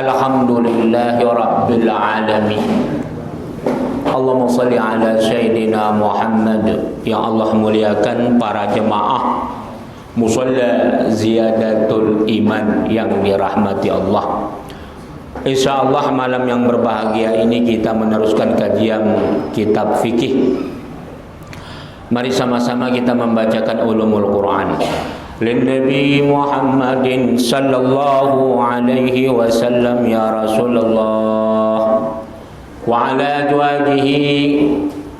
Alhamdulillahi Rabbil Alamin. Allahumma salli ala Sayyidina Muhammad. Ya Allah, muliakan para jemaah Musalla Ziyadatul Iman yang dirahmati Allah. InsyaAllah malam yang berbahagia ini kita meneruskan kajian kitab fikih. Mari sama-sama kita membacakan ulumul Quran. Nabi Muhammadin sallallahu alaihi wasallam ya Rasulullah wa ala azwajihi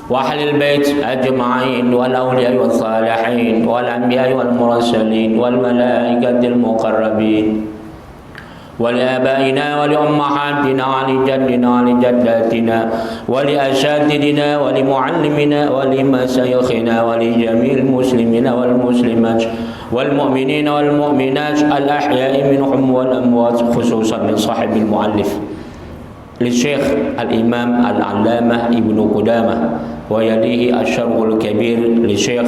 wa ahlil bait ajma'in wal awliya wal salihin wal anbiya wal mursalin wal malaikatil muqarrabin ولآبائنا ولأمهاتنا ولجدنا ولجداتنا ولأساتذتنا ولمعلمنا ولمشايخنا ولجميع المسلمين والمسلمات والمؤمنين والمؤمنات الأحياء منهم والأموات خصوصا لصاحب المؤلف للشيخ الإمام العلامة ابن قدامة ويليه الشرح الكبير للشيخ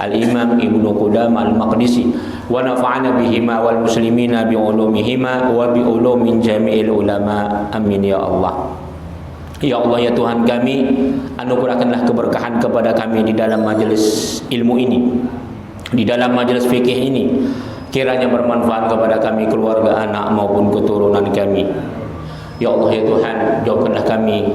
الإمام ابن قدامة المقدسي ونفعنا بهما والمسلمين بعلومهما وبعلوم جميع العلماء amin ya Allah. Ya Allah, ya Tuhan kami, anugerahkanlah keberkahan kepada kami di dalam majelis ilmu ini, di dalam majelis fikih ini, kiranya bermanfaat kepada kami, keluarga, anak maupun keturunan kami. Ya Allah, ya Tuhan, jauhkanlah kami,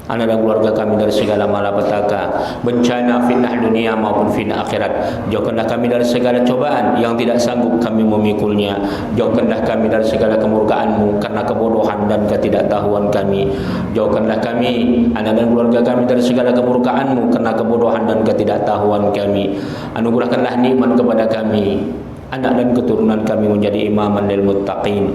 anak dan keluarga kami dari segala malapetaka, bencana, fitnah dunia maupun fitnah akhirat. Jauhkanlah kami dari segala cobaan yang tidak sanggup kami memikulnya. Jauhkanlah kami dari segala kemurkaan-Mu karena kebodohan dan ketidaktahuan kami. Jauhkanlah kami, anak dan keluarga kami dari segala kemurkaan-Mu karena kebodohan dan ketidaktahuan kami. Anugerahkanlah nikmat kepada kami, anak dan keturunan kami menjadi imaman lil muttaqin,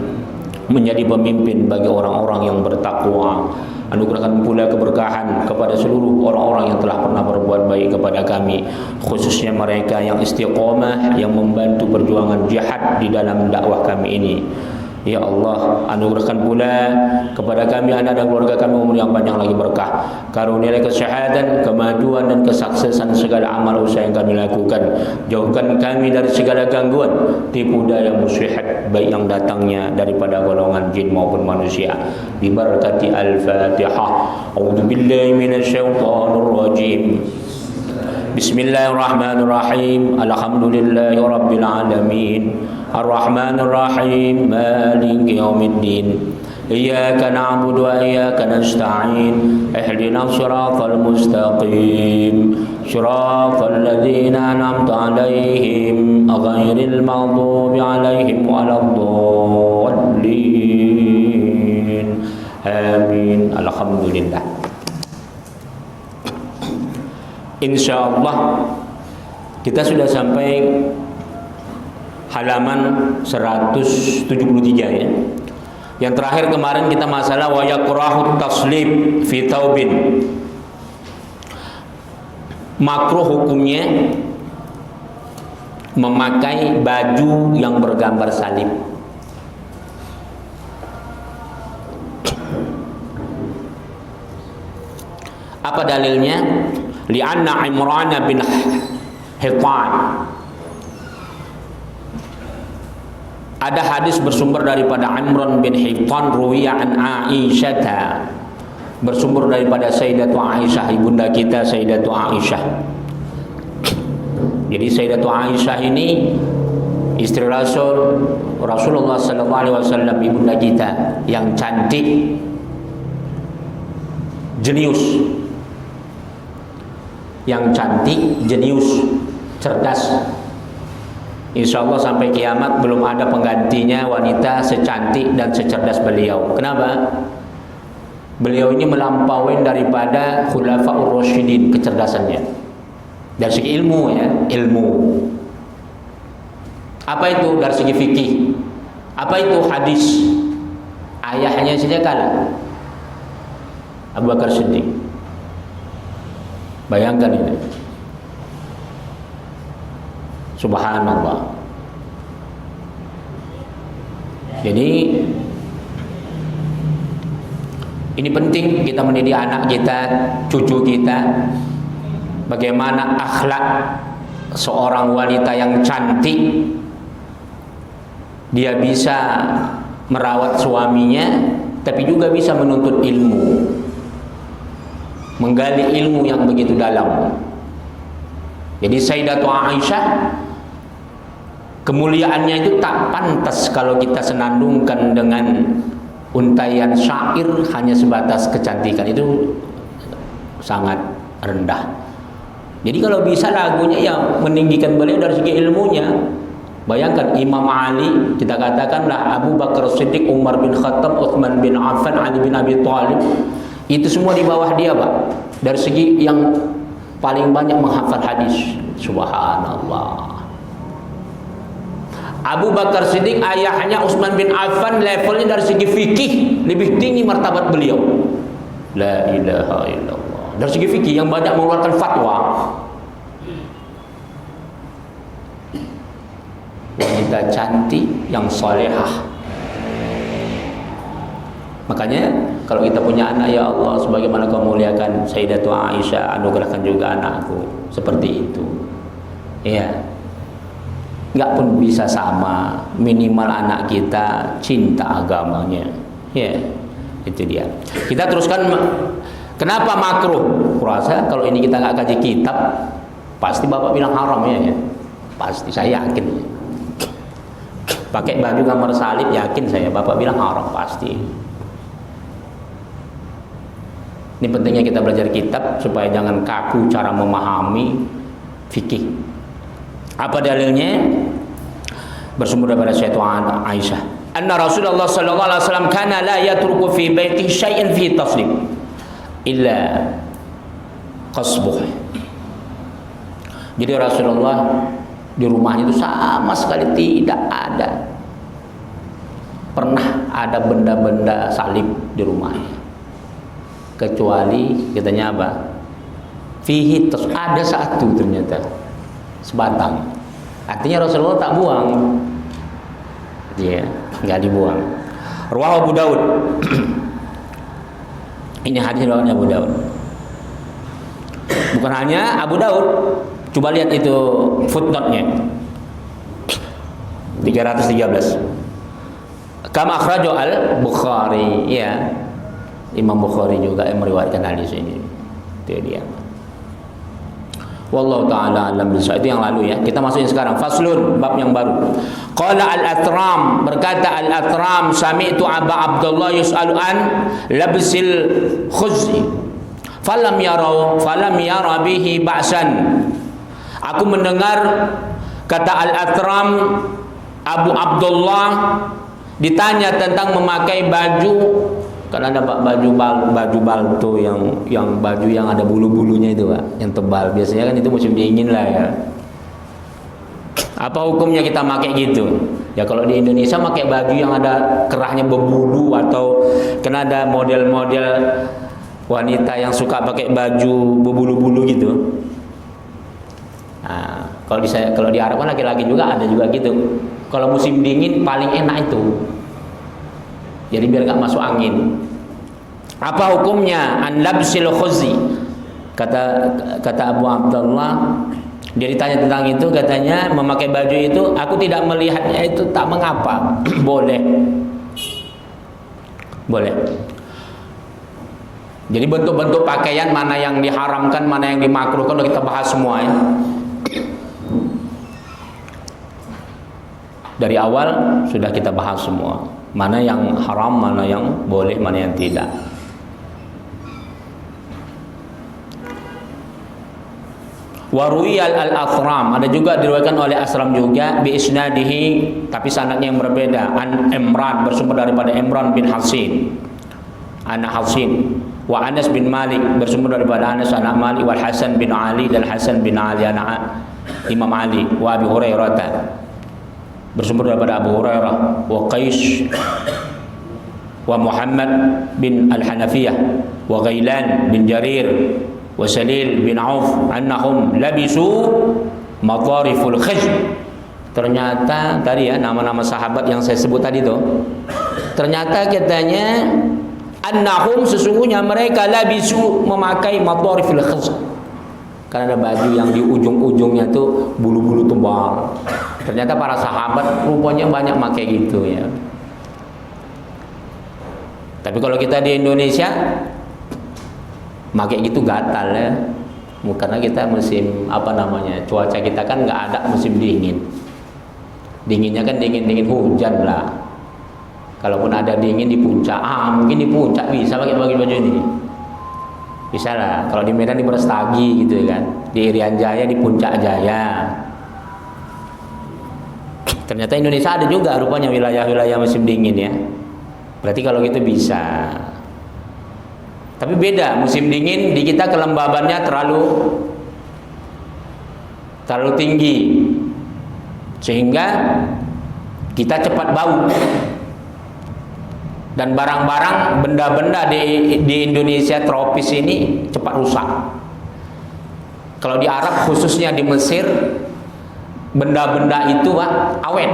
menjadi pemimpin bagi orang-orang yang bertakwa. Anugerahkan pula keberkahan kepada seluruh orang-orang yang telah pernah berbuat baik kepada kami, khususnya mereka yang istiqomah, yang membantu perjuangan jihad di dalam dakwah kami ini. Ya Allah, anugerahkan pula kepada kami, anak dan keluarga kami umur yang panjang lagi berkah. Karunialah kesehatan, kemajuan dan kesuksesan segala amal usaha yang kami lakukan. Jauhkan kami dari segala gangguan, tipu daya muslihat, baik yang datangnya daripada golongan jin maupun manusia. Bi barakati Al-Fatihah. A'udzu billahi minasyaitonir rajim. Bismillahirrahmanirrahim. Alhamdulillahi rabbil alamin. Ar-Rahmanir Rahim. Maliki yaumiddin. Iyyaka na'budu wa iyyaka nasta'in. Ihdinas siratal mustaqim. Siratal ladzina an'amta 'alaihim ghairil maghdubi 'alaihim waladdallin. Amin. Alhamdulillah. InsyaAllah kita sudah sampai halaman 173 ya. Yang terakhir kemarin kita masalah wa yakrahu taslib fi taubin. Makruh hukumnya memakai baju yang bergambar salib. Apa dalilnya? Li'anna Imran bin Hitan, ada hadis bersumber daripada Imran bin Hitan, ruwiya an Aisyah, bersumber daripada Sayyidatu Aisyah, ibunda kita Sayyidatu Aisyah. Jadi Sayyidatu Aisyah ini istri Rasulullah sallallahu alaihi wasallam, ibunda kita yang cantik, jenius, yang cantik, jenius, cerdas. Insya Allah sampai kiamat belum ada penggantinya wanita secantik dan secerdas beliau. Kenapa? Beliau ini melampaui daripada Khulafaur Rasyidin kecerdasannya. Dari segi ilmu ya, ilmu. Apa itu? Dari segi fikih. Apa itu hadis? Ayahnya saja kalah. Abu Bakar Siddiq. Bayangkan ini. Subhanallah. Jadi ini penting kita mendidik anak kita, cucu kita, bagaimana akhlak seorang wanita yang cantik. Dia bisa merawat suaminya, tapi juga bisa menuntut ilmu, menggali ilmu yang begitu dalam. Jadi Sayyidatu Aisyah, kemuliaannya itu tak pantas kalau kita senandungkan dengan untaian syair hanya sebatas kecantikan, itu sangat rendah. Jadi kalau bisa lagunya yang meninggikan beliau dari segi ilmunya. Bayangkan Imam Ali, kita katakanlah Abu Bakar Siddiq, Umar bin Khattab, Uthman bin Affan, Ali bin Abi Thalib, itu semua di bawah dia, Pak. Dari segi yang paling banyak menghafal hadis. Subhanallah. Abu Bakar Siddiq, ayahnya Utsman bin Affan, levelnya dari segi fikih lebih tinggi martabat beliau. La ilaha illallah. Dari segi fikih yang banyak mengeluarkan fatwa. Wanita cantik yang solehah. Makanya kalau kita punya anak, ya Allah, sebagaimana Kau muliakan Sayyidatu Aisyah, anugerahkan juga anakku seperti itu. Ya, nggak pun bisa sama, minimal anak kita cinta agamanya. Ya, itu dia. Kita teruskan. Kenapa makruh? Kurasa kalau ini kita nggak kaji kitab, pasti Bapak bilang haram ya. Pasti, saya yakin. Pakai baju gambar salib, yakin saya Bapak bilang haram pasti. Ini pentingnya kita belajar kitab supaya jangan kaku cara memahami fikih. Apa dalilnya? Bersumber daripada Sayyidatuna Aisyah. Anna Rasulullah sallallahu alaihi wasallam kana la yatruku fi baitihi syai'an fi taslim illa qasbuh. Jadi Rasulullah di rumahnya itu sama sekali tidak ada pernah ada benda-benda salib di rumahnya, kecuali katanya apa? Fihi, terus ada satu ternyata sebatang. Artinya Rasulullah tak buang, dia nggak dibuang. Rawahu Abu Daud. Ini hadis riwayat Abu Daud. Bukan hanya Abu Daud, coba lihat itu footnote-nya 313. Kama akhrajo al-Bukhari, ya. Imam Bukhari juga yang meriwayatkan hadis ini. Itu dia. Wallahu taala alam bisawab. Itu yang lalu ya. Kita masukin sekarang faslun, bab yang baru. Qala al-Athram, berkata al-Athram, sami'tu Aba Abdullah yus'alu an labsil khuzzi. Falam yara bihi ba'san. Aku mendengar kata Al-Athram, Abu Abdullah ditanya tentang memakai baju, kan ada baju balto yang baju yang ada bulu-bulunya itu, Pak, yang tebal. Biasanya kan itu musim dingin lah ya. Apa hukumnya kita pakai gitu? Ya kalau di Indonesia pakai baju yang ada kerahnya berbulu, atau kan ada model-model wanita yang suka pakai baju berbulu-bulu gitu. Nah, kalau di Arab kan laki-laki juga ada juga gitu. Kalau musim dingin paling enak itu. Jadi biar gak masuk angin. Apa hukumnya an labsil khuzzi? Kata Abu Abdullah, dia ditanya tentang itu, katanya memakai baju itu aku tidak melihatnya itu tak mengapa. Boleh. Boleh. Jadi bentuk-bentuk pakaian mana yang diharamkan, mana yang dimakruhkan udah kita bahas semua ya. Dari awal sudah kita bahas semua. Mana yang haram, mana yang boleh, mana yang tidak. Waruiyal al-Athram, ada juga diriwayatkan oleh Asram juga bi isnadihi, tapi sanadnya yang berbeda. An Imran, bersumber daripada Imran bin Hasin, anak Hasin. Wa Anas bin Malik, bersumber daripada Anas anak Malik. Wal Hasan bin Ali, dan Hasan bin Ali anak Imam Ali. Wa Abi Hurairah, bersumber daripada Abu Hurairah. Wa Qais wa Muhammad bin Al-Hanafiyah wa Ghailan bin Jarir wa Salil bin Auf annahum labisu matariful khizm. Ternyata tadi ya nama-nama sahabat yang saya sebut tadi tuh, ternyata katanya annahum, sesungguhnya mereka labisu memakai matariful khizm. Karena ada baju yang di ujung-ujungnya tuh bulu-bulu tebal. Ternyata para sahabat rupanya banyak pakai gitu ya. Tapi kalau kita di Indonesia pakai gitu gatal ya. Karena kita musim cuaca kita kan nggak ada musim dingin. Dinginnya kan dingin hujan lah. Kalaupun ada dingin di puncak, mungkin di puncak bisa pakai baju ini. Bisa lah. Kalau di Medan di Brastagi gitu kan, di Irian Jaya di Puncak Jaya. Ternyata Indonesia ada juga rupanya wilayah-wilayah musim dingin ya. Berarti kalau gitu bisa. Tapi beda, musim dingin di kita kelembabannya terlalu tinggi, sehingga kita cepat bau. Dan barang-barang, benda-benda di Indonesia tropis ini cepat rusak. Kalau di Arab, khususnya di Mesir, benda-benda itu awet.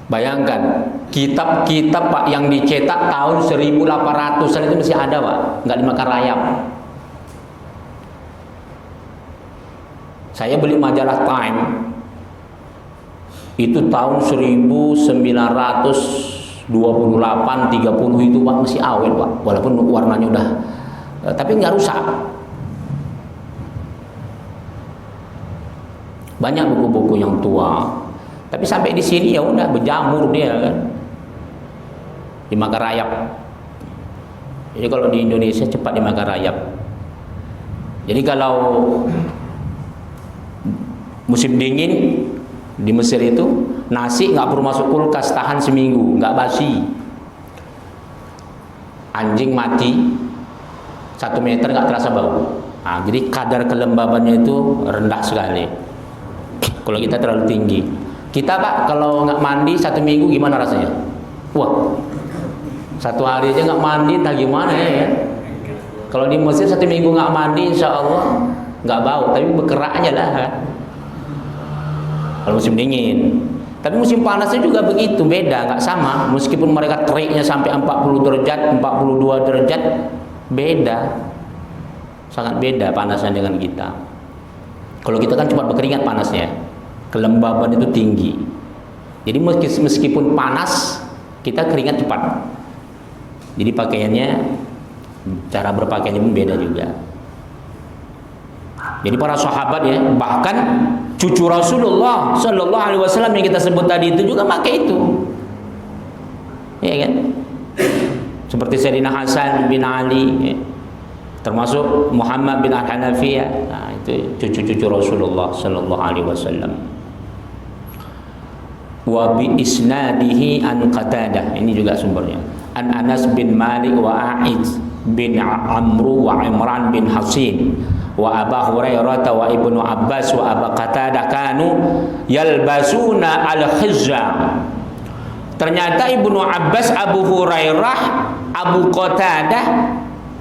Bayangkan, kitab-kitab Pak yang dicetak tahun 1800-an itu masih ada Pak, nggak dimakan rayap. Saya beli majalah Time itu tahun 1928-30 itu Pak, masih awet Pak, walaupun warnanya udah tapi nggak rusak. Banyak buku-buku yang tua, tapi sampai di sini ya udah berjamur dia kan, dimakan rayap. Jadi kalau di Indonesia cepat dimakan rayap. Jadi kalau musim dingin di Mesir itu nasi nggak perlu masuk kulkas, tahan seminggu, nggak basi. Anjing mati 1 meter nggak terasa bau. Nah, jadi kadar kelembabannya itu rendah sekali. Kalau kita terlalu tinggi, kita Pak kalau nggak mandi 1 minggu gimana rasanya? Wah, 1 hari aja nggak mandi, tak gimana ya? Kalau di Mesir 1 minggu nggak mandi, insya Allah nggak bau, tapi berkerak aja lah. Kan? Kalau musim dingin, tapi musim panasnya juga begitu, beda, nggak sama. Meskipun mereka teriknya sampai 40 derajat, 42 derajat, beda, sangat beda panasnya dengan kita. Kalau kita kan cepat berkeringat panasnya. Kelembaban itu tinggi. Jadi meskipun panas, kita keringat cepat. Jadi pakaiannya, cara berpakaiannya pun beda juga. Jadi para sahabat ya, bahkan cucu Rasulullah Sallallahu Alaihi Wasallam yang kita sebut tadi itu juga pakai itu, ya kan? Seperti Sayyidina Hasan bin Ali, ya. Termasuk Muhammad bin Al-Hanafiyah, nah, itu cucu-cucu Rasulullah Sallallahu Alaihi Wasallam. Wa bi isnadihi an Qatadah, ini juga sumbernya, an Anas bin Malik wa A'id bin Amru wa Imran bin Hasin wa Abu Hurairah wa Ibnu Abbas wa Abu Qatadah kanu yalbasuna al-khizza. Ternyata Ibnu Abbas, Abu Hurairah, Abu Qatadah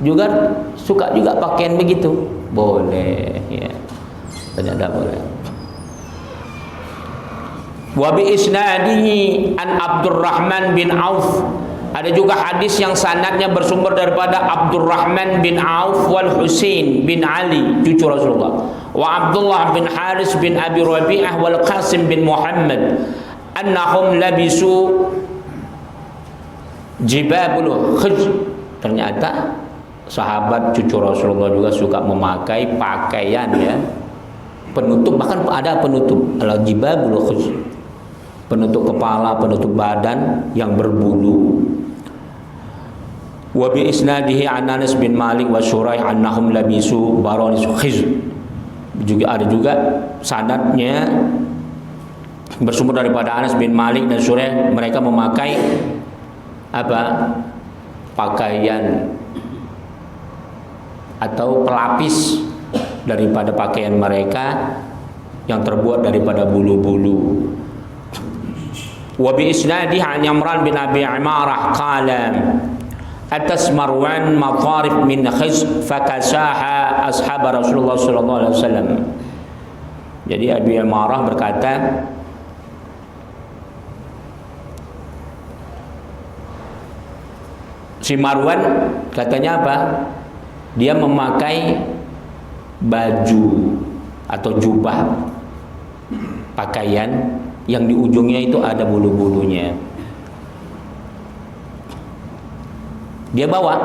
juga suka juga pakaian begitu. Boleh ya. Ternyata boleh. Wa bi isnadihi an Abdurrahman bin Auf. Ada juga hadis yang sanadnya bersumber daripada Abdurrahman bin Auf wal Husain bin Ali, cucu Rasulullah, wa Abdullah bin Haris bin Abi Rabi'ah wal Qasim bin Muhammad annahum labisu jibabul khizr. Ternyata sahabat cucu Rasulullah juga suka memakai pakaian ya, penutup, bahkan ada penutup al-jibabul khizr, penutup kepala, penutup badan yang berbulu. Wa bi isnadihi an Anas bin Malik wa Syuraih annahum labisu baranis khizr. Juga ada juga sanadnya bersumber daripada Anas bin Malik dan Syuraih, mereka memakai apa? Pakaian atau pelapis daripada pakaian mereka yang terbuat daripada bulu-bulu. Wa bi isnadihi an Imran bin Abi Imarah qala atas Marwan matarif min khizr fakasaha ashab Rasulullah sallallahu alaihi wasallam. Jadi Abi Imarah berkata, si Marwan katanya apa? Dia memakai baju atau jubah, pakaian yang di ujungnya itu ada bulu-bulunya. Dia bawa,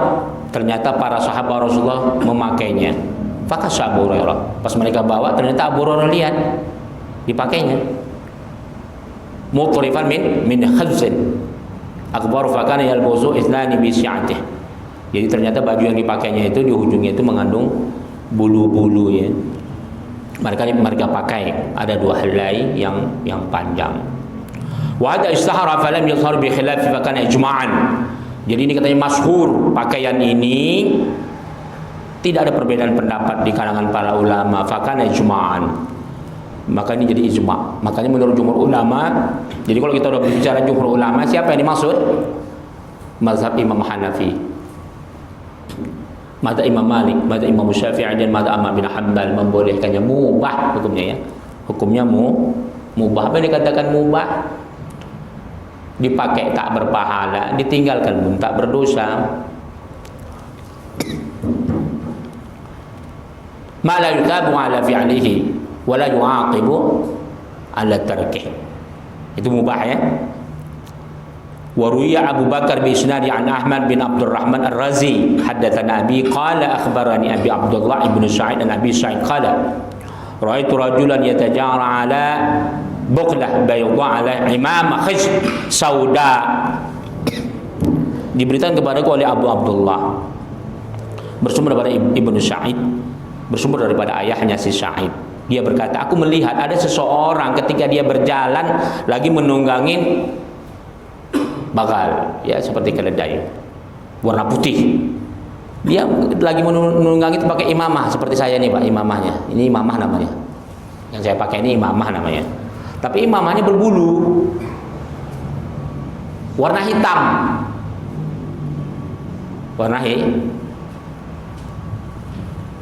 ternyata para sahabat Rasulullah memakainya. Fakasha Abu Hurairah. Pas mereka bawa, ternyata Abu Hurairah lihat dipakainya. Mutrifan min khazin akbar fakana yalbusu ithnani bi syi'atih. Jadi ternyata baju yang dipakainya itu di ujungnya itu mengandung bulu-bulu ya. Mereka pakai ada 2 helai yang panjang. Wa hadha istahara falam yadhhar bi khilaf fa kana ijma'an. Jadi ini katanya masyhur, pakaian ini tidak ada perbedaan pendapat di kalangan para ulama, fa kana ijma'an. Maka ini jadi ijma'. Makanya menurut jumhur ulama, jadi kalau kita udah bicara jumhur ulama, siapa yang dimaksud? Mazhab Imam Hanafi, mazhab Imam Malik, mazhab Imam Syafi'i dan mazhab Ahmad bin Hanbal membolehkannya, mubah hukumnya ya. Hukumnya mubah. Apa yang dikatakan mubah? Dipakai tak berpahala, ditinggalkan pun tak berdosa. Ma la yutabu ala fi'lihi wa la yu'aqibu ala tarkih. Itu mubah ya. Wa ruwiya Abu Bakar bi isnadi an Ahmad bin Abdurrahman Ar-Razi haddatsana Abi qala akhbarani Abi Abdullah ibn Sa'id an Abi Sa'id qala ra'aitu rajulan yatajara ala buqlah bayda ala imamah khizr sauda. Diberitakan kepadaku oleh Abu Abdullah, bersumber daripada Ibnu Sa'id, bersumber daripada ayahnya si Sa'id. Dia berkata, aku melihat ada seseorang ketika dia berjalan lagi menunggangin bagal, ya seperti keledai warna putih. Dia lagi menunggangi itu pakai imamah seperti saya nih Pak, imamahnya. Ini imamah namanya. Yang saya pakai ini imamah namanya. Tapi imamahnya berbulu, warna hitam, warna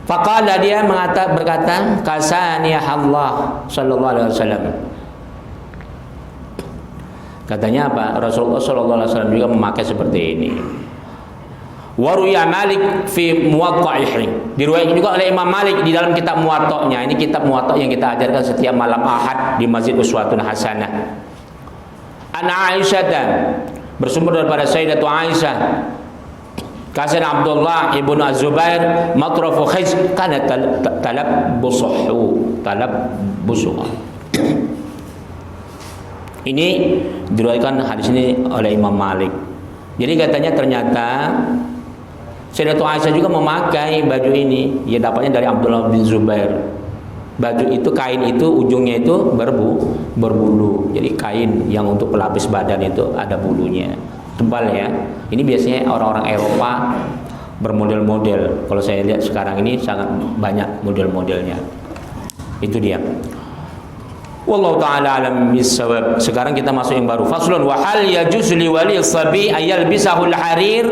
Faqala, dia berkata, kasaniyah Allah sallallahu alaihi wasallam. Katanya apa? Rasulullah sallallahu alaihi wasallam juga memakai seperti ini. Wa ruya Malik fi Muwatta'ih. Diriwayatkan juga oleh Imam Malik di dalam kitab Muwatta'nya. Ini kitab Muwatta' yang kita ajarkan setiap malam Ahad di Masjid Uswatun Hasanah. An Aisyah, bersumber daripada Sayyidatu Aisyah, Kasan Abdullah ibnu Az-Zubair matrafu khiz kana talab busuh. Ini diriwayatkan hadis ini oleh Imam Malik. Jadi katanya ternyata Sayyidatu Aisyah juga memakai baju ini. Ia dapatnya dari Abdullah bin Zubair. Baju itu, kain itu ujungnya itu berbulu. Jadi kain yang untuk pelapis badan itu ada bulunya. Tebal ya. Ini biasanya orang-orang Eropa bermodel-model. Kalau saya lihat sekarang ini sangat banyak model-modelnya. Itu dia. Wallahu ta'ala alam bisawab. Sekarang kita masuk yang baru. Faslun wa hal yajuz li wali sabi ayal bisahul harir.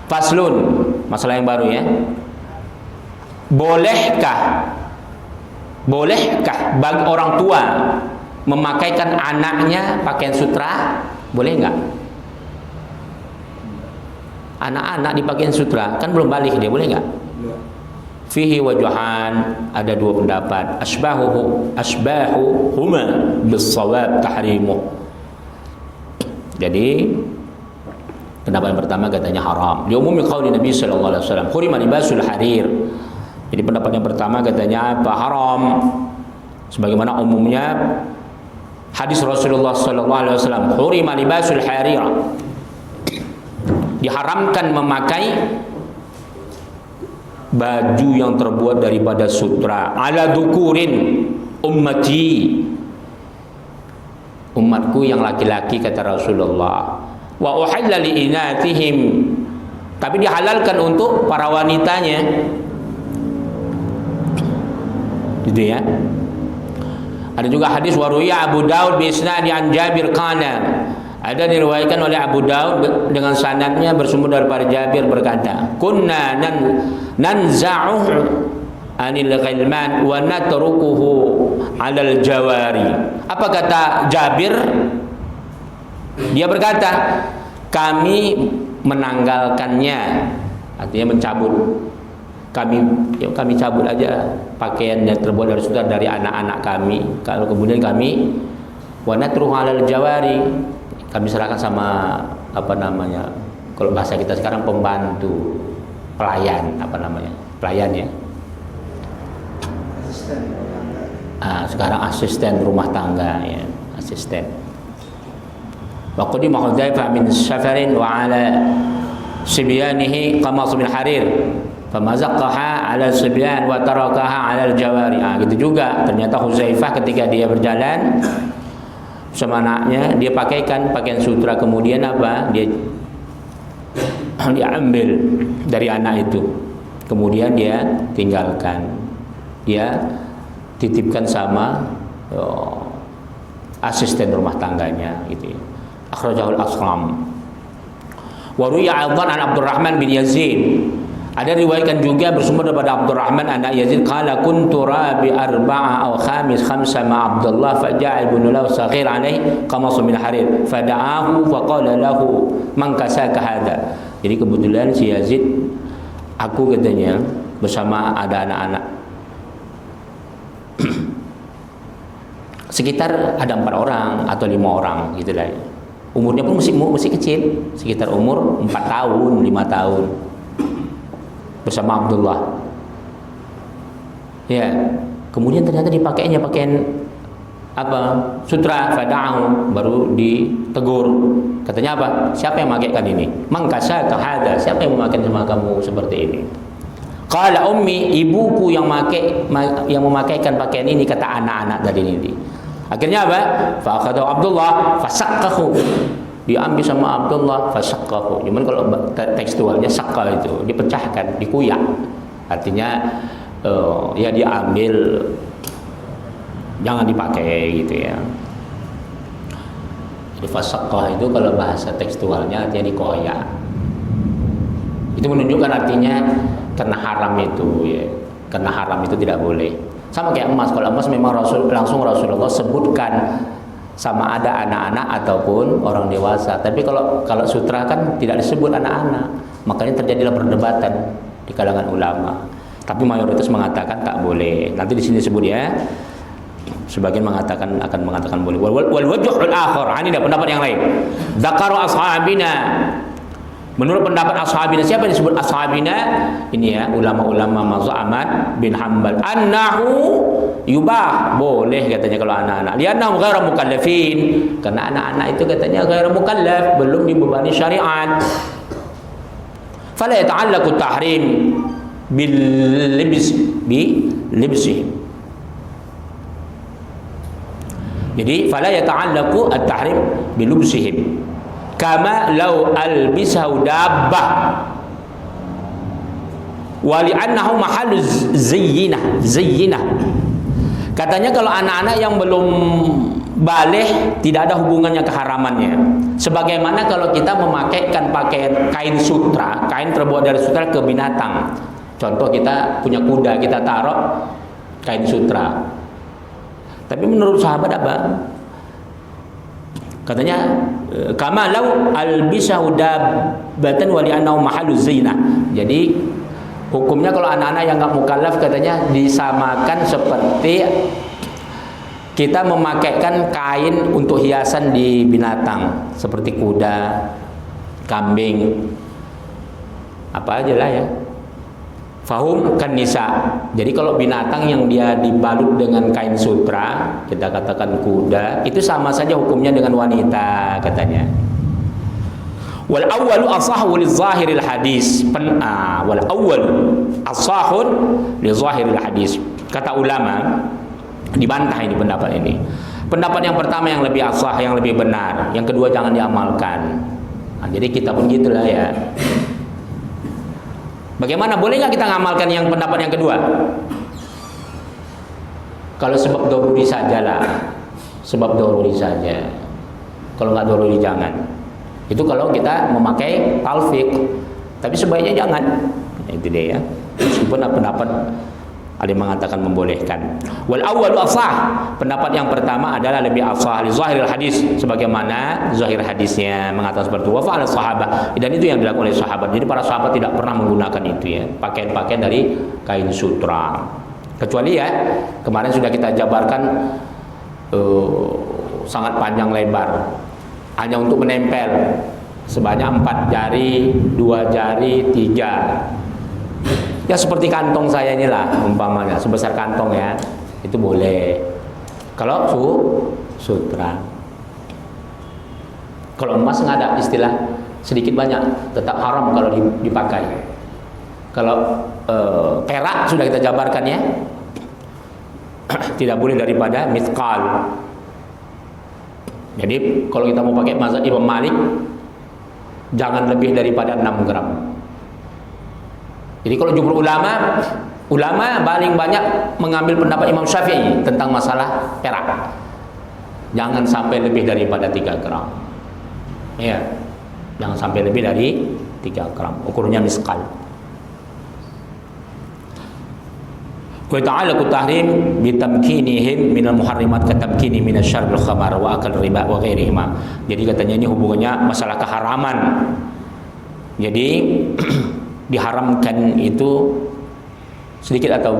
Faslun, masalah yang baru ya. Bolehkah bagi orang tua memakaikan anaknya pakaian sutra? Boleh enggak? Anak-anak dipakaiin sutra, kan belum balik dia, boleh enggak? Fihi wajhan, ada 2 pendapat. Asbahuhuma bis-shawab tahrimuh. Jadi pendapat yang pertama katanya haram. Di umumi qauli Nabi sallallahu alaihi wasallam, hurima libasul harir. Jadi pendapat yang pertama katanya apa? Haram. Sebagaimana umumnya hadis Rasulullah sallallahu alaihi wasallam, hurima libasul harir. Diharamkan memakai baju yang terbuat daripada sutra ala dukurin ummati, umatku yang laki-laki, kata Rasulullah. Wa uhalla li inatihim, tapi dihalalkan untuk para wanitanya, gitu ya. Ada juga hadis waruya Abu Daud bi isnadi an Jabir kana, ada diriwayatkan oleh Abu Daud dengan sanadnya bersumber daripada Jabir berkata, kunna nanza'u anil ghilman wa natrukuhu 'alal jawari. Apa kata Jabir? Dia berkata, kami menanggalkannya, artinya mencabut. Kami cabut aja pakaian yang terbuat dari sutra dari anak-anak kami. Kalau kemudian kami wa natruhu 'alal jawari, kami serahkan sama apa namanya, kalau bahasa kita sekarang pembantu, pelayan, apa namanya, pelayan ya. Sekarang asisten rumah tangga ya, asisten. Wa qadima Hudzaifah min safarin wa ala sibyanihi qamas bil harir famazaqaha ala sibyan wa tarakaha ala al jawari. Gitu juga ternyata Hudzaifah ketika dia berjalan sama anaknya, dia pakaikan pakaian sutra, kemudian apa? Dia ambil dari anak itu. Kemudian dia tinggalkan. Dia titipkan sama asisten rumah tangganya gitu ya. Akhrajahul Asram. Wa ruya aidan an Abdurrahman bin Yazid. Ada riwayatkan juga bersumber daripada Abdurrahman anak Yazid qala kuntu rabi arba'a aw khamsa ma Abdullah faja'a ibnu lahu saghir alaihi qamas min harir fada'ahu faqala lahu man kasaka hada. Jadi kebetulan si Yazid, aku katanya bersama ada anak-anak sekitar ada 4 orang atau 5 orang gitu lah. Umurnya pun masih kecil, sekitar umur 4 tahun, 5 tahun. Bersama Abdullah. Ya, kemudian ternyata dipakainya pakaian apa? Sutra, fada'ahu, baru ditegur. Katanya apa? Siapa yang memakaikan ini? Mangkasa kahada, siapa yang memakai sama kamu seperti ini? Qala ummi, ibuku yang memakaikan pakaian ini, kata anak-anak dari ini. Akhirnya apa? Fa akhadha Abdullah fasaqqahu. Diambil sama Abdullah fasaqqahu. Cuman kalau tekstualnya sakka itu dipecahkan, dikuyak. Artinya ya diambil, jangan dipakai gitu ya. Jadi fasaqqah itu kalau bahasa tekstualnya artinya dikoyak. Itu menunjukkan artinya karena haram itu ya. Karena haram itu tidak boleh. Sama kayak emas, kalau emas memang langsung Rasulullah sebutkan sama ada anak-anak ataupun orang dewasa. Tapi kalau sutra kan tidak disebut anak-anak, makanya terjadilah perdebatan di kalangan ulama. Tapi mayoritas mengatakan tak boleh. Nanti di sini disebut ya. Sebagian akan mengatakan boleh. Wal wajhul akhar, ini ada pendapat yang lain. Dzakaru ashabina. Menurut pendapat ashabina, siapa yang disebut ashabina? Ini ya, ulama-ulama mazhab Ahmad bin Hanbal. Annahu yubah, boleh katanya kalau anak-anak. Li'annahum ghairu mukallafin, karena anak-anak itu katanya ghairu mukallaf, belum dibebani syariat. Fala yata'allaqu tahrim bil libsihim. Jadi fala yata'allaqu at-tahrim bil libsihim. Kama law albisahu dabbah wa li'annahu mahallu zayyinah. Katanya kalau anak-anak yang belum baligh tidak ada hubungannya keharamannya. Sebagaimana kalau kita memakaikan pakaian kain sutra, kain terbuat dari sutra ke binatang. Contoh kita punya kuda, kita taruh kain sutra. Tapi menurut sahabat apa? Katanya kama law albisahu dabbatan wa li'annahu mahallu zainah. Jadi hukumnya kalau anak-anak yang enggak mukallaf katanya disamakan seperti kita memakaikan kain untuk hiasan di binatang seperti kuda, kambing, apa aja lah ya. Fahum kan nisa. Jadi kalau binatang yang dia dibalut dengan kain sutra, kita katakan kuda, itu sama saja hukumnya dengan wanita katanya. Wal awwalu asahhu li zahiril hadis. Wal awwalu asahhu li zahiril hadis. Kata ulama dibantah ini pendapat ini. Pendapat yang pertama yang lebih asah, yang lebih benar. Yang kedua jangan diamalkan. Jadi kita pun gitulah ya. Bagaimana, boleh nggak kita ngamalkan yang pendapat yang kedua? Kalau sebab doruri saja lah, sebab doruri saja. Kalau nggak doruri jangan. Itu kalau kita memakai talfiq. Tapi sebaiknya jangan. Itu dia ya. Meskipun pendapat ada yang mengatakan membolehkan. Wal awwalu asah. Pendapat yang pertama adalah lebih asah li zahiril hadis, sebagaimana zahir hadisnya mengatakan seperti itu. Wa fa'ala sahabat. Dan itu yang dilakukan oleh sahabat. Jadi para sahabat tidak pernah menggunakan itu ya, pakaian-pakaian dari kain sutra. Kecuali ya, kemarin sudah kita jabarkan sangat panjang lebar hanya untuk menempel sebanyak 4 jari, 2 jari, 3. Ya seperti kantong saya inilah umpamanya, sebesar kantong ya, itu boleh. Kalau sutra. Kalau emas nggak ada istilah sedikit banyak, tetap haram kalau dipakai. Kalau perak sudah kita jabarkan ya, tidak boleh daripada mithqal. Jadi kalau kita mau pakai mazhab Imam Malik, jangan lebih daripada 6 gram. Jadi kalau jumhur ulama paling banyak mengambil pendapat Imam Syafi'i tentang masalah perak. Jangan sampai lebih daripada 3 gram. Ya, jangan sampai lebih dari 3 gram. Ukurnya miskal. Wa ta'ala tahrim bitamkinihim minal muharrimat katamkini minasyarbil khamar wa akal riba wa ghairihima. Jadi katanya ini hubungannya masalah keharaman. Jadi diharamkan itu sedikit atau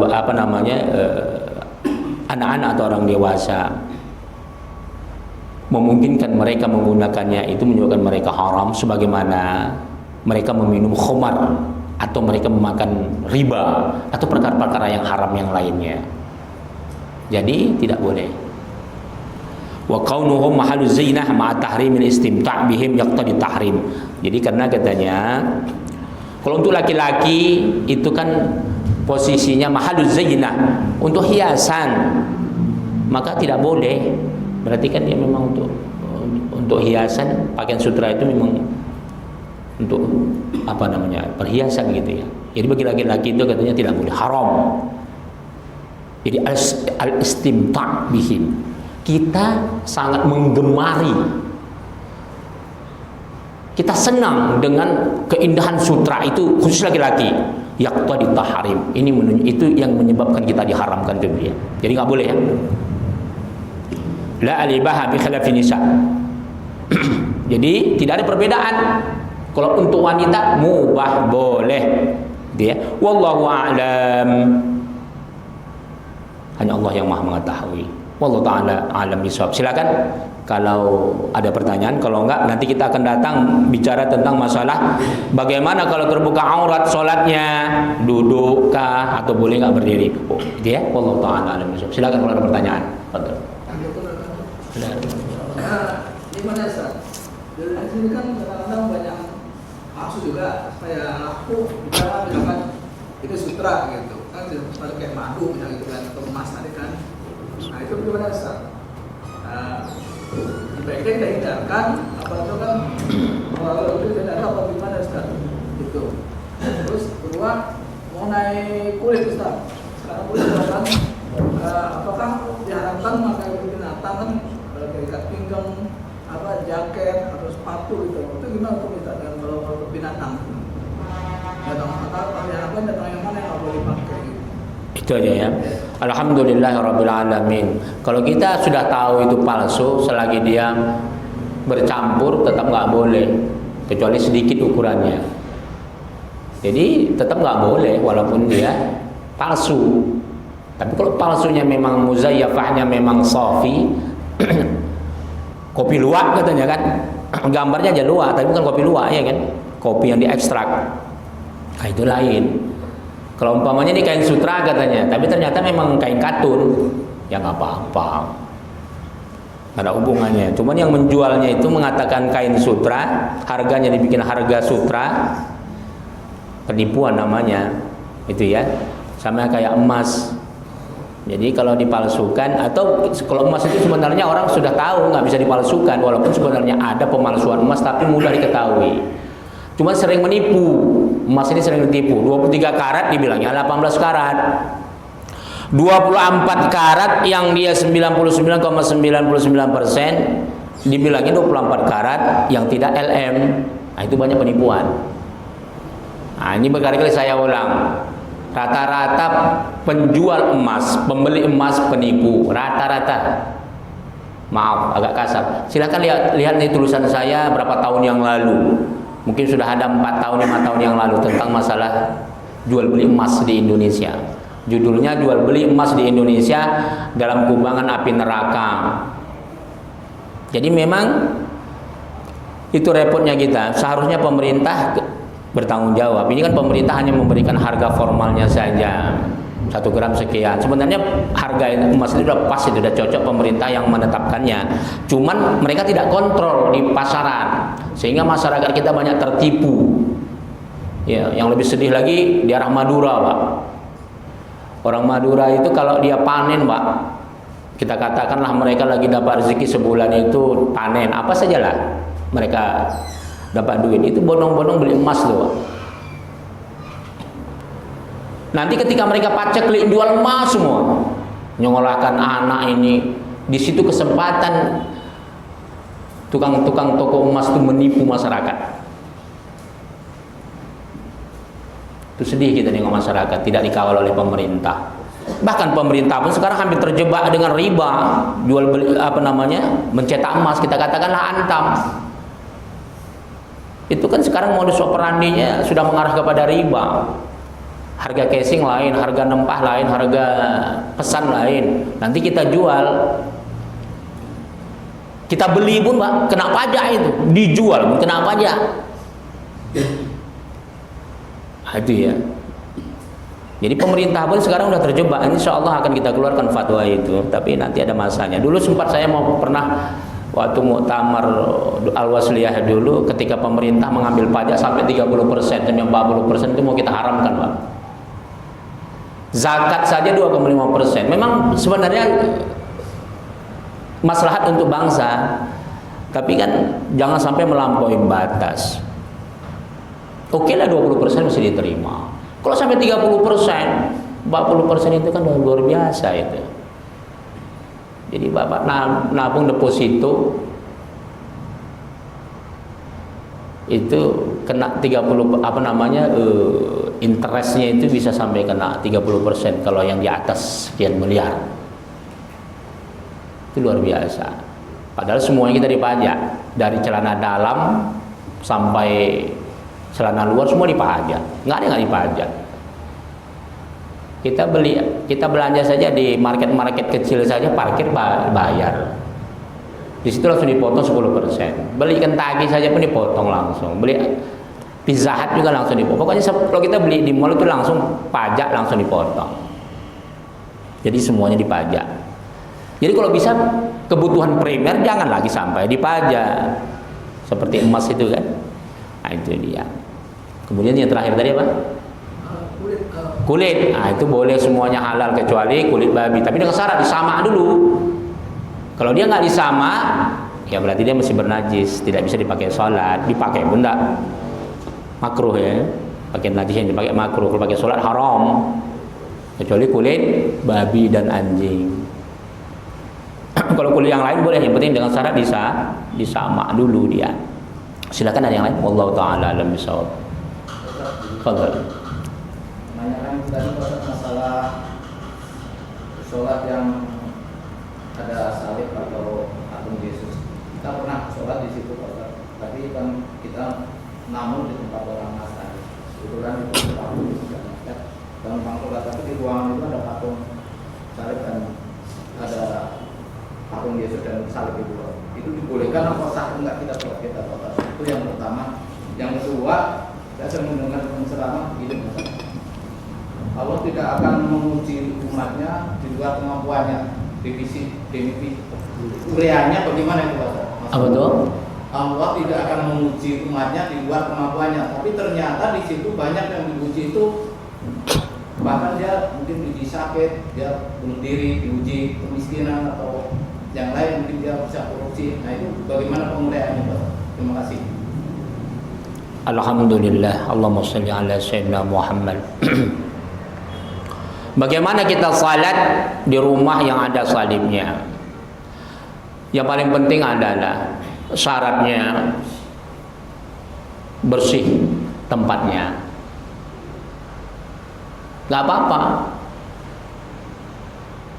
anak-anak atau orang dewasa, memungkinkan mereka menggunakannya itu menyebabkan mereka haram, sebagaimana mereka meminum khamar atau mereka memakan riba atau perkara-perkara yang haram yang lainnya. Jadi tidak boleh. Wa kaunuhum mahallu zinah ma'a tahrimil istimta' bihim yaqtadi tahrim. Jadi karena katanya kalau untuk laki-laki itu kan posisinya mahallu zinah, untuk hiasan, maka tidak boleh. Berarti kan dia memang untuk hiasan, pakaian sutra itu memang untuk perhiasan gitu ya. Jadi bagi laki-laki itu katanya tidak boleh, haram. Jadi al-istimta' bihim, kita sangat menggemari, kita senang dengan keindahan sutra itu, khusus laki-laki. Yaqtadi tahrim, ini itu yang menyebabkan kita diharamkan itu dia. Jadi nggak boleh ya. La alibaha bi khilafi nisa. Jadi tidak ada perbedaan. Kalau untuk wanita mubah boleh, dia. Wallahu a'lam. Hanya Allah yang Maha mengetahui. Wallahu ta'ala a'lam bishawab. Silakan kalau ada pertanyaan. Kalau enggak nanti kita akan datang bicara tentang masalah bagaimana kalau terbuka aurat salatnya, dudukkah atau boleh enggak berdiri. Oh, dia. Wallahu ta'ala a'lam bishawab. Silakan kalau ada pertanyaan. Betul. Gimana Ustaz? Dari sini kan kadang-kadang banyak maksud juga supaya laku bicara misalkan itu sutra gitu kan, kayak madu misalnya gitu kan, atau emas tadi kan. Nah itu gimana Ustaz? Baiknya kita hindarkan apa itu kan, kalau itu tidak ada apa gimana Ustaz? Gitu. Terus kedua mengenai kulit Ustaz, sekarang kulit kan apakah diharapkan memakai binatang kan, kayak ikat pinggang, jaket atau sepatu gitu, itu gimana untuk kita dan kalau binatang datang yang mana yang nggak boleh dipakai gitu. Itu aja ya. Alhamdulillahirabbil alamin. Kalau kita sudah tahu itu palsu, selagi dia bercampur tetap nggak boleh, kecuali sedikit ukurannya. Jadi tetap nggak boleh walaupun dia palsu. Tapi kalau palsunya memang muzayyafahnya memang safi, kopi luwak katanya kan, gambarnya aja luwak tapi bukan kopi luwak ya kan, kopi yang diekstrak. Nah itu lain. Kalau umpamanya ini kain sutra katanya, tapi ternyata memang kain katun, ya nggak apa-apa, nggak ada hubungannya. Cuman yang menjualnya itu mengatakan kain sutra, harganya dibikin harga sutra, penipuan namanya, itu ya, sama kayak emas. Jadi kalau dipalsukan, atau kalau emas itu sebenarnya orang sudah tahu nggak bisa dipalsukan, walaupun sebenarnya ada pemalsuan emas tapi mudah diketahui. Cuma sering menipu, emas ini sering ditipu. 23 karat dibilangnya 18 karat, 24 karat yang dia 99,99% dibilangnya 24 karat yang tidak LM. Nah itu banyak penipuan. Nah ini berkali-kali saya ulang, rata-rata penjual emas, pembeli emas penipu, rata-rata. Maaf agak kasar, silahkan lihat nih tulisan saya berapa tahun yang lalu, mungkin sudah ada 4 tahun 5 tahun yang lalu, tentang masalah jual beli emas di Indonesia. Judulnya jual beli emas di Indonesia dalam kubangan api neraka. Jadi memang Itu repotnya kita. Seharusnya pemerintah bertanggung jawab. Ini kan pemerintah hanya memberikan harga formalnya saja, 1 gram sekian. Sebenarnya harga emas itu sudah pas, itu sudah cocok, pemerintah yang menetapkannya. Cuman mereka tidak kontrol di pasaran, sehingga masyarakat kita banyak tertipu. Ya, yang lebih sedih lagi di arah Madura, Pak. Orang Madura itu kalau dia panen, Pak, kita katakanlah mereka lagi dapat rezeki sebulan itu panen apa sajalah, mereka dapat duit, itu bondong-bondong beli emas loh. Nanti ketika mereka paceklik jual emas semua, nyengolahkan anak ini. Di situ kesempatan tukang-tukang toko emas itu menipu masyarakat. Itu sedih kita nengok masyarakat tidak dikawal oleh pemerintah. Bahkan pemerintah pun sekarang hampir terjebak dengan riba, jual beli mencetak emas, kita katakanlah antam. Itu kan sekarang modus operandinya sudah mengarah kepada riba. Harga casing lain, harga nempah lain, harga pesan lain. Nanti kita jual, kita beli pun, Pak, kena pajak itu. Dijual pun kena pajak. Itu ya. Jadi pemerintah pun sekarang sudah terjebak. Insya Allah akan kita keluarkan fatwa itu, tapi nanti ada masanya. Dulu sempat saya pernah waktu muktamar Al-Wasliyah dulu, ketika pemerintah mengambil pajak sampai 30%, sampai 40% itu mau kita haramkan, Pak. Zakat saja 2,5%. Memang sebenarnya maslahat untuk bangsa, tapi kan jangan sampai melampaui batas. Oke lah 20% masih diterima. Kalau sampai 30%, 40% itu kan luar biasa itu. Jadi Bapak nabung deposito itu kena 30 interestnya itu bisa sampai kena 30% kalau yang di atas sekian miliar. Itu luar biasa. Padahal semuanya kita dipajak, dari celana dalam sampai celana luar semua dipajak. Nggak ada yang nggak dipajak. Kita belanja saja di market kecil saja, parkir bayar. Di situ langsung dipotong 10%. Beli Kentucky saja pun dipotong langsung. Beli Pizza Hut juga langsung dipotong. Pokoknya kalau kita beli di mall itu langsung pajak langsung dipotong. Jadi semuanya dipajak. Jadi kalau bisa kebutuhan primer jangan lagi sampai dipajak. Seperti emas itu kan. Nah itu dia. Kemudian yang terakhir tadi apa? Kulit. Nah itu boleh semuanya halal kecuali kulit babi. Tapi dengan syarat disama dulu. Kalau dia nggak disama, ya berarti dia masih bernajis, tidak bisa dipakai sholat. Dipakai pun enggak, makruh ya. Pakai najis yang dipakai makruh. Kalau pakai sholat haram. Kecuali kulit babi dan anjing. Kalau kulit yang lain boleh, yang penting dengan syarat disama dulu dia. Silakan ada yang lain. Wallahu taala alam bisawab. Fadhal. Menanyakan tadi masalah sholat yang ada salib atau patung Yesus. Kita pernah sholat di situ, Pak. Tapi kan kita namun di tempat orang Nasrani. Kebetulan itu patung Yesus dan Nasrani. Dan memang sholat, tapi di ruangan itu ada patung salib dan ada patung Yesus dan salib itu. Itu dibolehkan apa sah enggak kita sholat kita sholat? Itu yang pertama. Yang kedua, saya mendengar penceramah begini, Allah tidak akan menguji umatnya di luar kemampuannya. Divisi ureanya bagaimana itu, Pak? Apa tuh? Allah tidak akan menguji umatnya di luar kemampuannya, tapi ternyata di situ banyak yang diuji itu, bahkan dia mungkin diuji sakit, dia bunuh diri, diuji kemiskinan atau yang lain, mungkin dia bisa korupsi. Nah itu bagaimana penguraiannya, Pak? Terima kasih. Alhamdulillah, Allahumma shalli ala sayyidina Muhammad. Bagaimana kita salat di rumah yang ada salibnya? Yang paling penting adalah syaratnya bersih tempatnya. Gak apa-apa.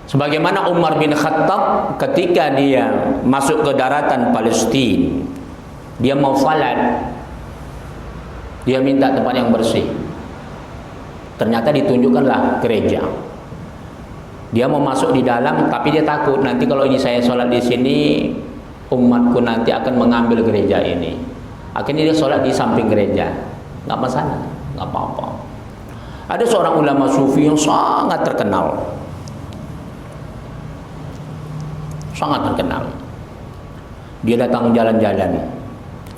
Sebagaimana Umar bin Khattab ketika dia masuk ke daratan Palestina, dia mau salat, dia minta tempat yang bersih. Ternyata ditunjukkanlah gereja. Dia mau masuk di dalam, tapi dia takut nanti kalau ini saya sholat di sini, umatku nanti akan mengambil gereja ini. Akhirnya dia sholat di samping gereja, nggak masalah, nggak apa-apa. Ada seorang ulama sufi yang sangat terkenal, Dia datang jalan-jalan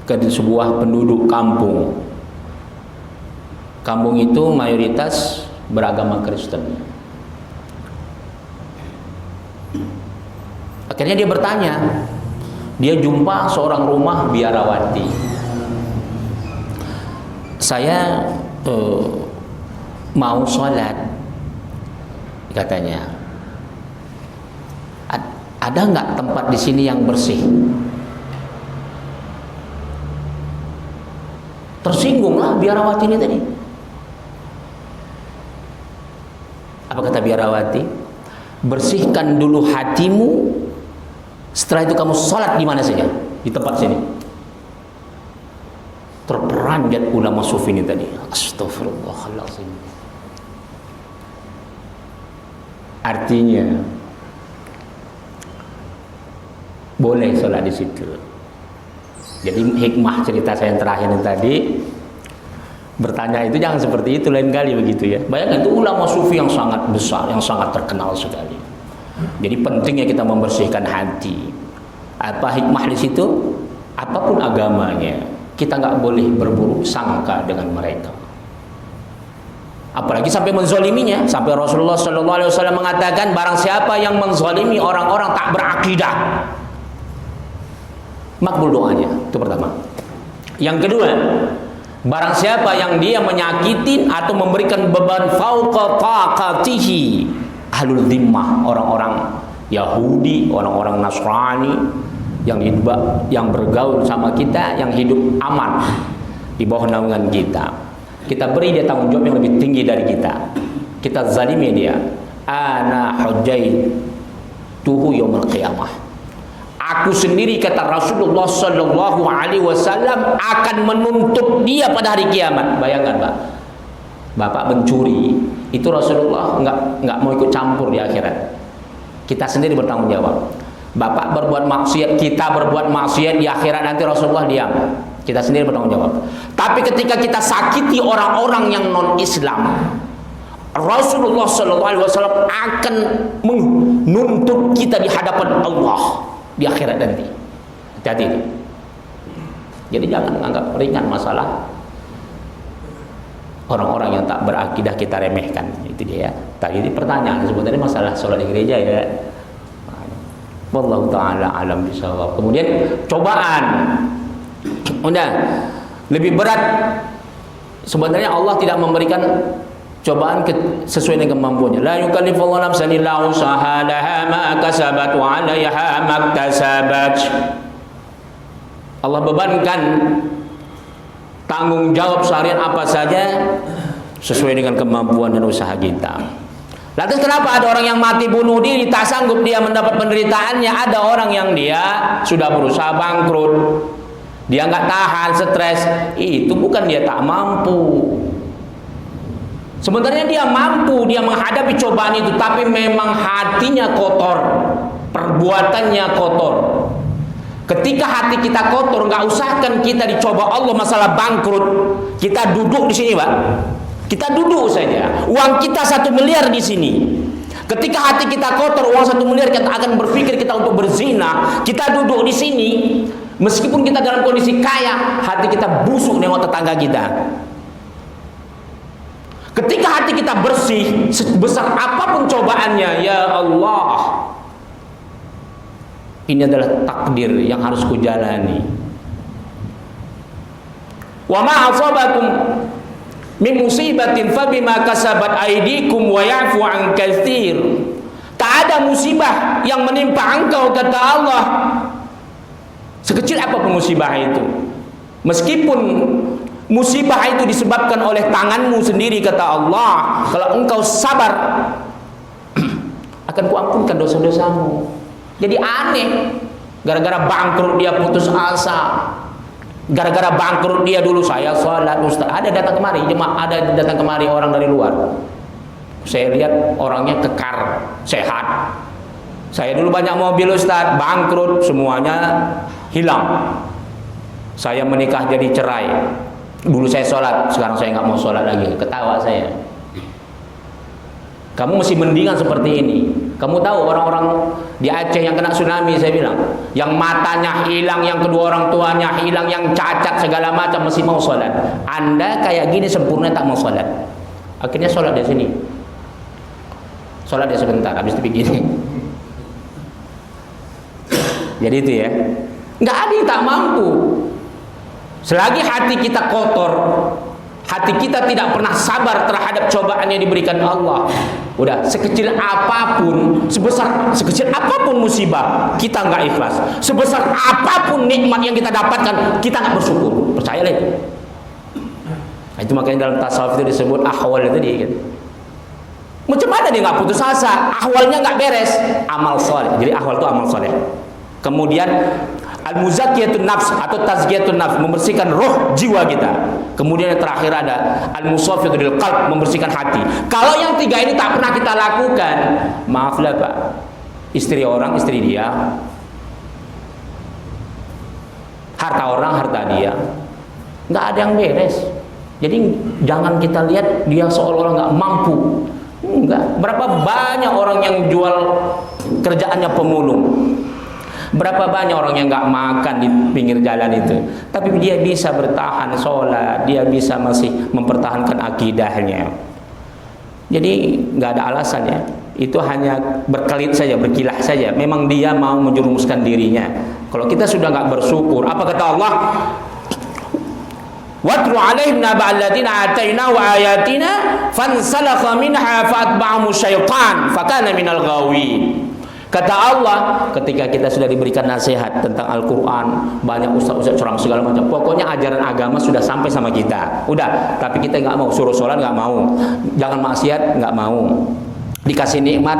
ke sebuah penduduk kampung. Kampung itu mayoritas beragama Kristen. Akhirnya dia bertanya, dia jumpa seorang rumah biarawati. Saya mau sholat, katanya. Ada nggak tempat di sini yang bersih? Tersinggunglah biarawati ini tadi. Apa kata biarawati? Bersihkan dulu hatimu. Setelah itu kamu sholat di mana saja, di tempat sini. Terperanjat ulama sufi ini tadi. Astagfirullahaladzim. Artinya boleh sholat di situ. Jadi hikmah cerita saya yang terakhir yang tadi, bertanya itu jangan seperti itu lain kali begitu ya. Bayangkan itu ulama sufi yang sangat besar, yang sangat terkenal sekali. Jadi pentingnya kita membersihkan hati. Apa hikmah di situ? Apapun agamanya, kita nggak boleh berburuk sangka dengan mereka. Apalagi sampai menzaliminya. Sampai Rasulullah SAW mengatakan, barang siapa yang menzalimi orang-orang tak berakidah, makbul doanya. Itu pertama. Yang kedua, barang siapa yang dia menyakitin atau memberikan beban fauqa taqatihi, ahlul dhimmah, orang-orang Yahudi, orang-orang Nasrani yang bergaul sama kita, yang hidup aman di bawah naungan kita, kita beri dia tanggung jawab yang lebih tinggi dari kita. Kita zalimi dia. Ana hujaituhu yaumil qiyamah. Aku sendiri, kata Rasulullah sallallahu alaihi wasallam, akan menuntut dia pada hari kiamat. Bayangkan, Pak. Bapak mencuri, itu Rasulullah enggak mau ikut campur di akhirat. Kita sendiri bertanggung jawab. Bapak berbuat maksiat, kita berbuat maksiat di akhirat, nanti Rasulullah diam. Kita sendiri bertanggung jawab. Tapi ketika kita sakiti orang-orang yang non-Islam, Rasulullah SAW akan menuntut kita di hadapan Allah di akhirat nanti. Hati-hati itu. Jadi jangan menganggap ringan masalah orang-orang yang tak berakidah kita remehkan. Itu dia. Tadi pertanyaan sebenarnya masalah sholat di gereja ya. Wallahu ta'ala alam bisawab. Kemudian cobaan. Udah lebih berat. Sebenarnya Allah tidak memberikan cobaan sesuai dengan kemampuannya. La yukallifullahu nafsan illa wus'aha, laha ma kasabat wa 'alaiha ma iktasabat. Allah bebankan tanggung jawab syariat apa saja sesuai dengan kemampuan dan usaha kita. Lantas kenapa ada orang yang mati bunuh diri, tak sanggup dia mendapat penderitaannya? Ada orang yang dia sudah berusaha bangkrut, dia nggak tahan, stres. Itu bukan dia tak mampu. Sebenarnya dia mampu, dia menghadapi cobaan itu, tapi memang hatinya kotor, perbuatannya kotor. Ketika hati kita kotor, nggak usahkan kita dicoba Allah masalah bangkrut. Kita duduk di sini, Pak. Kita duduk saja. Uang kita 1 miliar di sini. Ketika hati kita kotor, uang 1 miliar, kita akan berpikir kita untuk berzina. Kita duduk di sini, meskipun kita dalam kondisi kaya, hati kita busuk nengok tetangga kita. Ketika hati kita bersih, sebesar apapun cobaannya, ya Allah, ini adalah takdir yang harus kujalani. Wa ma asabakum min musibatin fabima kasabat aydikum wa ya'fu an katsir. Tak ada musibah yang menimpa engkau, kata Allah, sekecil apapun musibah itu, meskipun musibah itu disebabkan oleh tanganmu sendiri, kata Allah, kalau engkau sabar akan kuampunkan dosa-dosamu. Jadi aneh, gara-gara bangkrut dia putus asa, gara-gara bangkrut dia dulu saya sholat, Ustaz, ada datang kemari jemaah, ada datang kemari orang dari luar, saya lihat orangnya kekar, sehat. Saya dulu banyak mobil Ustaz, bangkrut semuanya hilang. Saya menikah jadi cerai. Dulu saya sholat, sekarang saya nggak mau sholat lagi. Ketawa saya. Kamu mesti mendingan seperti ini. Kamu tahu orang-orang di Aceh yang kena tsunami, saya bilang, yang matanya hilang, yang kedua orang tuanya hilang, yang cacat segala macam, mesti mau sholat. Anda kayak gini sempurna tak mau sholat. Akhirnya sholat di sini. Sholat dia sebentar, habis itu begini. Jadi itu ya. Nggak ada yang tak mampu. Selagi hati kita kotor, hati kita tidak pernah sabar terhadap cobaan yang diberikan Allah. Udah, sekecil apapun, sekecil apapun musibah, kita nggak ikhlas. Sebesar apapun nikmat yang kita dapatkan, kita nggak bersyukur. Percayalah itu. Itu makanya dalam tasawuf itu disebut ahwal itu dia. Gitu. Macam mana dia nggak putus asa? Ahwalnya nggak beres. Amal soleh. Jadi ahwal itu amal soleh. Kemudian al-muzakkiyatun nafs atau tazkiyatun nafs, membersihkan roh jiwa kita. Kemudian yang terakhir ada al-musaffiyatul lil qalb, membersihkan hati. Kalau yang tiga ini tak pernah kita lakukan, maaflah Pak, istri orang istri dia, harta orang harta dia, nggak ada yang beres. Jadi jangan kita lihat dia seolah-olah nggak mampu. Enggak. Berapa banyak orang yang jual kerjaannya pemulung. Berapa banyak orang yang nggak makan di pinggir jalan itu, tapi dia bisa bertahan sholat, dia bisa masih mempertahankan akidahnya. Jadi nggak ada alasan ya. Itu hanya berkelit saja, berkilah saja. Memang dia mau menjerumuskan dirinya. Kalau kita sudah nggak bersyukur, apa kata Allah? Watlu alaihim naba'al ladzina atainahu ayatina fansalakha minha fa'atba'ahu syaitan fakana minal ghawin. Kata Allah, ketika kita sudah diberikan nasihat tentang Al-Quran, banyak ustaz-ustaz ceramah segala macam, pokoknya ajaran agama sudah sampai sama kita. Udah, tapi kita nggak mau, suruh sholat nggak mau, jangan maksiat nggak mau, dikasih nikmat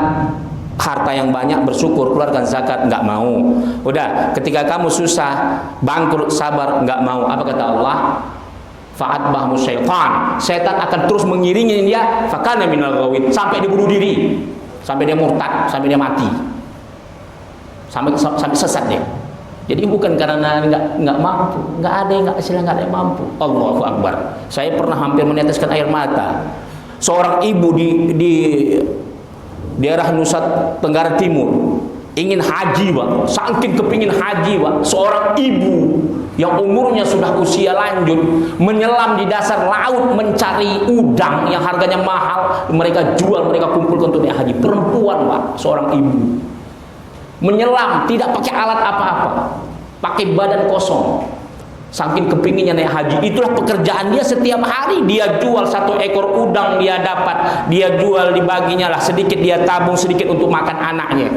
harta yang banyak bersyukur, keluarkan zakat nggak mau. Udah, ketika kamu susah, bangkrut, sabar nggak mau. Apa kata Allah? Fa'atba'ahu syaitan. Setan akan terus mengiringi dia, fakana minal ghawin, sampai dia bunuh diri, sampai dia murtad, sampai dia mati. Sampai sesat dia. Jadi bukan karena nggak mampu, nggak ada yang nggak mampu. Allahu Akbar. Saya pernah hampir meneteskan air mata. Seorang ibu di daerah Nusa Tenggara Timur ingin haji, Pak. Saking kepingin haji, Pak. Seorang ibu yang umurnya sudah usia lanjut menyelam di dasar laut mencari udang yang harganya mahal, mereka jual, mereka kumpulkan untuk naik haji. Perempuan, Pak, seorang ibu menyelam, tidak pakai alat apa-apa, pakai badan kosong, saking kepinginnya naik haji. Itulah pekerjaan dia setiap hari. Dia jual 1 ekor udang, dia dapat, dia jual, dibaginya lah sedikit, dia tabung sedikit untuk makan anaknya.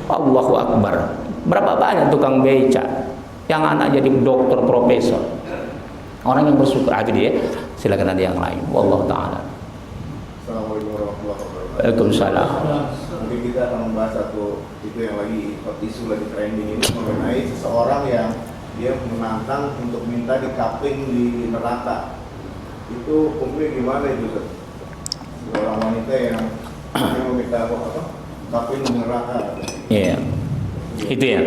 Allahu Akbar. Berapa banyak tukang beca yang anak jadi dokter, profesor, orang yang bersyukur. Dia silakan ada yang lain. Wallahu taala. Assalamualaikum warahmatullahi wabarakatuh. Waalaikumsalam. Mungkin kita akan membahas satu itu yang lagi isu lagi trending ini mengenai seseorang yang dia menantang untuk minta dikapling di neraka. Itu hukumnya gimana itu, Ustaz? Seorang wanita yang meminta kapling di neraka. Iya. Itu ya.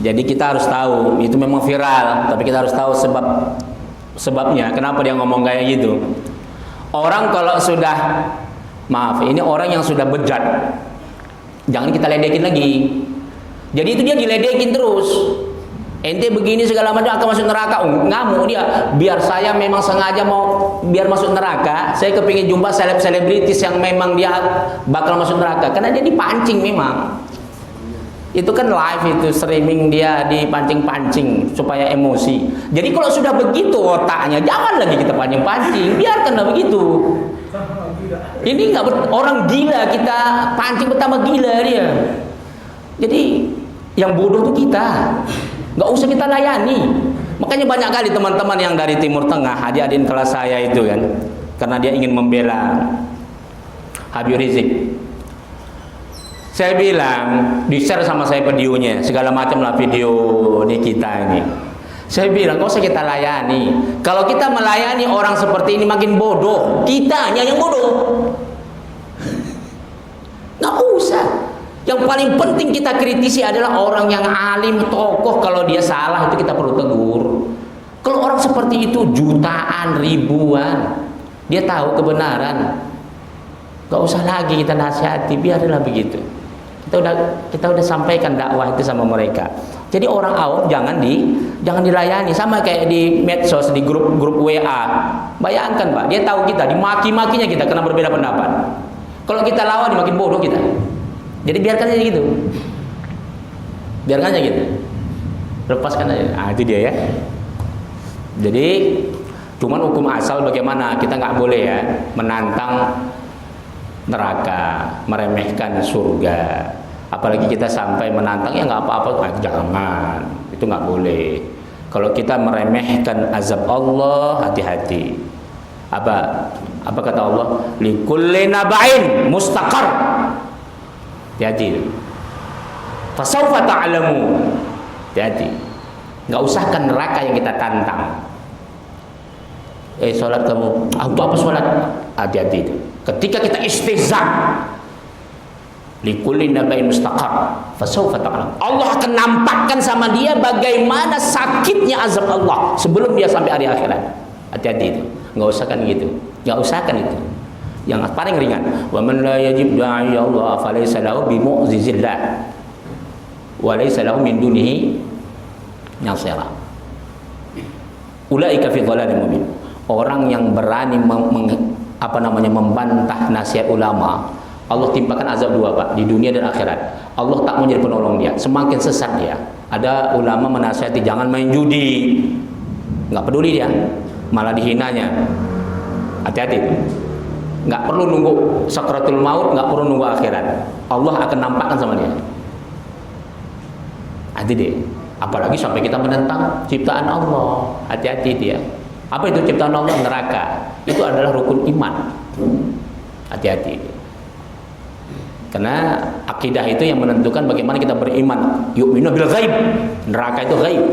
Jadi kita harus tahu, itu memang viral, tapi kita harus tahu sebabnya. Kenapa dia ngomong kayak gitu? Orang kalau sudah, maaf, ini orang yang sudah bejat, jangan kita ledekin lagi. Jadi itu dia diledekin terus. Ente begini segala macam akan masuk neraka. Ngamuk dia. Biar saya memang sengaja mau biar masuk neraka. Saya kepingin jumpa selebritis yang memang dia bakal masuk neraka. Karena dia dipancing memang. Itu kan live, itu streaming, dia dipancing-pancing supaya emosi. Jadi kalau sudah begitu otaknya, jangan lagi kita pancing-pancing, biarkanlah begitu. Ini nggak orang gila, kita pancing pertama gila dia. Jadi yang bodoh itu kita, nggak usah kita layani. Makanya banyak kali teman-teman yang dari Timur Tengah, adik-adik kelas saya itu kan, karena dia ingin membela Habib Rizik. Saya bilang, di-share sama saya videonya, segala macam lah video ini kita ini. Saya bilang, nggak usah kita layani. Kalau kita melayani orang seperti ini makin bodoh, kitanya yang bodoh. Nggak usah. Yang Yang paling penting kita kritisi adalah orang yang alim, tokoh. Kalau dia salah itu kita perlu tegur. Kalau orang seperti itu jutaan, ribuan, dia tahu kebenaran, gak usah lagi kita nasihati, biarlah begitu. Kita udah sampaikan dakwah itu sama mereka. Jadi orang awam jangan dilayani, sama kayak di medsos, di grup WA. Bayangkan Pak, dia tahu kita, dimaki-makinya kita karena berbeda pendapat. Kalau kita lawan, makin bodoh kita. Jadi biarkan aja gitu. Biarkan aja gitu. Lepaskan aja. Ah, itu dia ya. Jadi cuman hukum asal bagaimana, kita nggak boleh ya menantang neraka, meremehkan surga. Apalagi kita sampai menantang, ya nggak apa-apa, jangan, itu nggak boleh. Kalau kita meremehkan azab Allah, hati-hati. Apa kata Allah? Likulli naba'in mustaqar. Hati-hati. Fasawfa ta'lamu. Hati-hati. Nggak usahkan neraka yang kita tantang. Sholat kamu, untuk apa sholat? Hati-hati itu. Ketika kita istihza, likulli naba'in mustaqar, fasawfa ta'lam. Allah akan nampakkan sama dia bagaimana sakitnya azab Allah sebelum dia sampai hari akhirat. Hati-hati itu. Nggak usahkan gitu. Nggak usahkan itu. Yang paling ringan, wa man la yajib da'i Allah falaysa lahu bimu'zizillah wa laysa lahu min dunihi nasira. Ulaika fi dhalalin mubin. Orang yang berani membantah nasihat ulama, Allah timpakan azab dua Pak, di dunia dan akhirat. Allah tak mau jadi penolong dia, semakin sesat dia. Ada ulama menasihati jangan main judi, nggak peduli dia, malah dihinanya. Hati-hati, nggak perlu nunggu sakratul maut, nggak perlu nunggu akhirat. Allah akan nampakkan sama dia. Hati deh. Apalagi sampai kita menentang ciptaan Allah. Hati-hati dia. Apa itu ciptaan Allah? Neraka. Itu adalah rukun iman. Hati-hati. Karena akidah itu yang menentukan bagaimana kita beriman. Yu'minu bil ghaib. Neraka itu ghaib.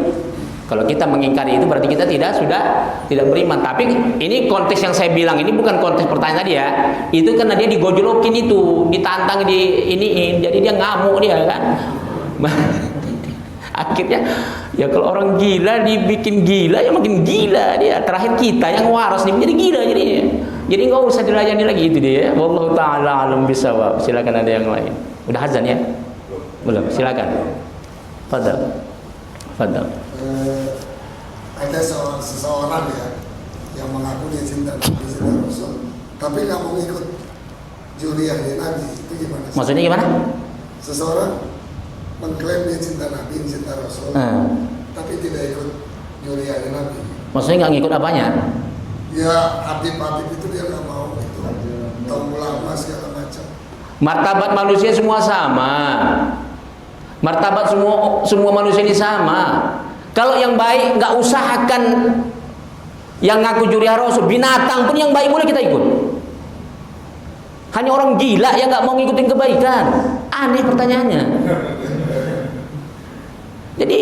Kalau kita mengingkari itu berarti kita tidak beriman. Tapi ini konteks yang saya bilang ini bukan konteks pertanyaan tadi ya. Itu karena dia digojolokin itu, ditantang iniin. Jadi dia ngamuk dia kan. Akhirnya ya kalau orang gila dibikin gila ya makin gila dia. Terakhir kita yang waras nih menjadi gila jadinya. Jadi nggak usah dilayani lagi itu dia. Wallahu taala alam bisawab. Silakan ada yang lain. Udah azan ya? Belum. Silakan. Fadal. Ada seseorang ya yang mengaku dia cinta Rasul, tapi nggak mau ikut juriahnya Nabi, itu gimana? Maksudnya gimana? Seseorang mengklaim dia cinta Nabi, cinta Rasul, tapi tidak ikut juriahnya Nabi. Maksudnya nggak ngikut apanya? Ya habib-habib itu dia nggak mau itu, atau ulama segala macam. Martabat manusia semua sama. Martabat semua manusia ini sama. Kalau yang baik nggak usahakan yang ngaku juriah Rasul, binatang pun yang baik boleh kita ikut. Hanya orang gila yang nggak mau ngikutin kebaikan. Aneh pertanyaannya. Jadi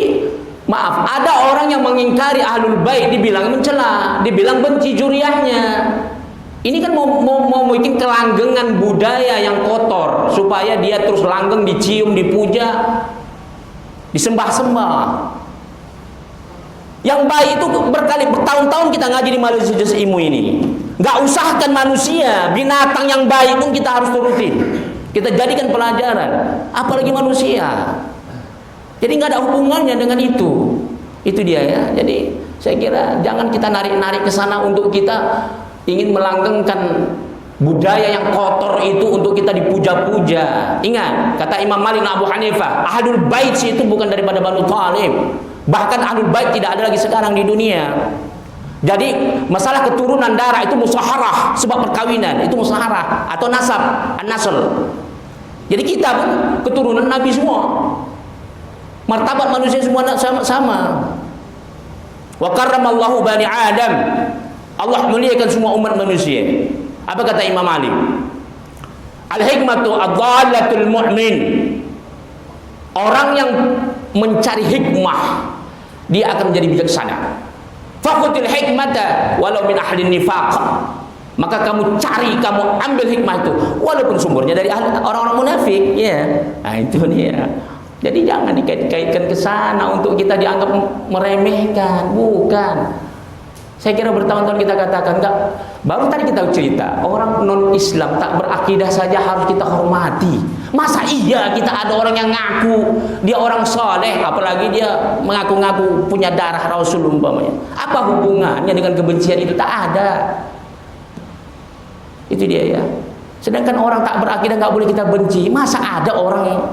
maaf, ada orang yang mengingkari ahlul bait dibilang mencela, dibilang benci juriahnya. Ini kan mau bikin kelanggengan budaya yang kotor supaya dia terus langgeng, dicium, dipuja, disembah-sembah. Yang baik itu bertahun-tahun kita ngaji di Malaysia Juz Ilmu ini. Nggak usahkan manusia, binatang yang baik pun kita harus turutin. Kita jadikan pelajaran, apalagi manusia. Jadi nggak ada hubungannya dengan itu. Itu dia ya. Jadi saya kira jangan kita narik-narik ke sana untuk kita ingin melanggengkan budaya yang kotor itu untuk kita dipuja-puja. Ingat, kata Imam Malik dan Abu Hanifah, Ahlul Bait itu bukan daripada Banu Thalib. Bahkan Ahlul Bait tidak ada lagi sekarang di dunia. Jadi masalah keturunan darah itu musaharah, sebab perkawinan itu musaharah atau nasab, an-nasl. Jadi kita pun keturunan Nabi semua. Martabat manusia semua sama. Wa karramallahu bani Adam. Allah muliakan semua umat manusia. Apa kata Imam Ali? Al-hikmatu ad-dhallatul mu'min. Orang yang mencari hikmah, dia akan menjadi bijaksana. Faqutil hikmata walau min ahli nifaq. Maka kamu cari, kamu ambil hikmah itu, walaupun sumbernya dari orang-orang munafik, ya. Nah itu dia. Jadi jangan dikait-kaitkan ke sana untuk kita dianggap meremehkan, bukan. Saya kira bertahun-tahun kita katakan, enggak. Baru tadi kita cerita, orang non-Islam tak berakidah saja harus kita hormati. Masa iya kita ada orang yang ngaku dia orang soleh, apalagi dia mengaku-ngaku punya darah Rasul umpamanya. Apa hubungannya dengan kebencian itu? Tak ada. Itu dia ya. Sedangkan orang tak berakidah nggak boleh kita benci. Masa ada orang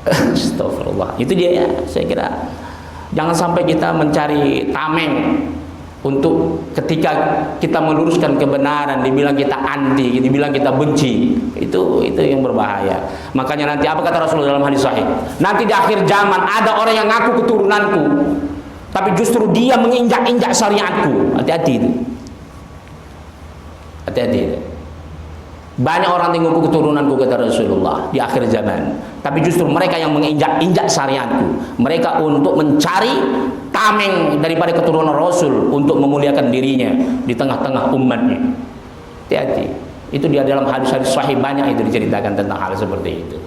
Astagfirullah. Itu dia ya. Saya kira jangan sampai kita mencari tameng untuk ketika kita meluruskan kebenaran dibilang kita anti, dibilang kita benci. Itu yang berbahaya. Makanya nanti apa kata Rasulullah dalam hadis sahih? Nanti di akhir zaman ada orang yang ngaku keturunanku, tapi justru dia menginjak-injak syariatku. Hati-hati itu. Hati-hati. Banyak orang yang mengaku keturunanku kata Rasulullah di akhir zaman, tapi justru mereka yang menginjak-injak syariatku. Mereka untuk mencari tameng daripada keturunan Rasul untuk memuliakan dirinya di tengah-tengah umatnya. Hati-hati. Itu dia dalam hadis-hadis sahih banyak itu diceritakan tentang hal seperti itu.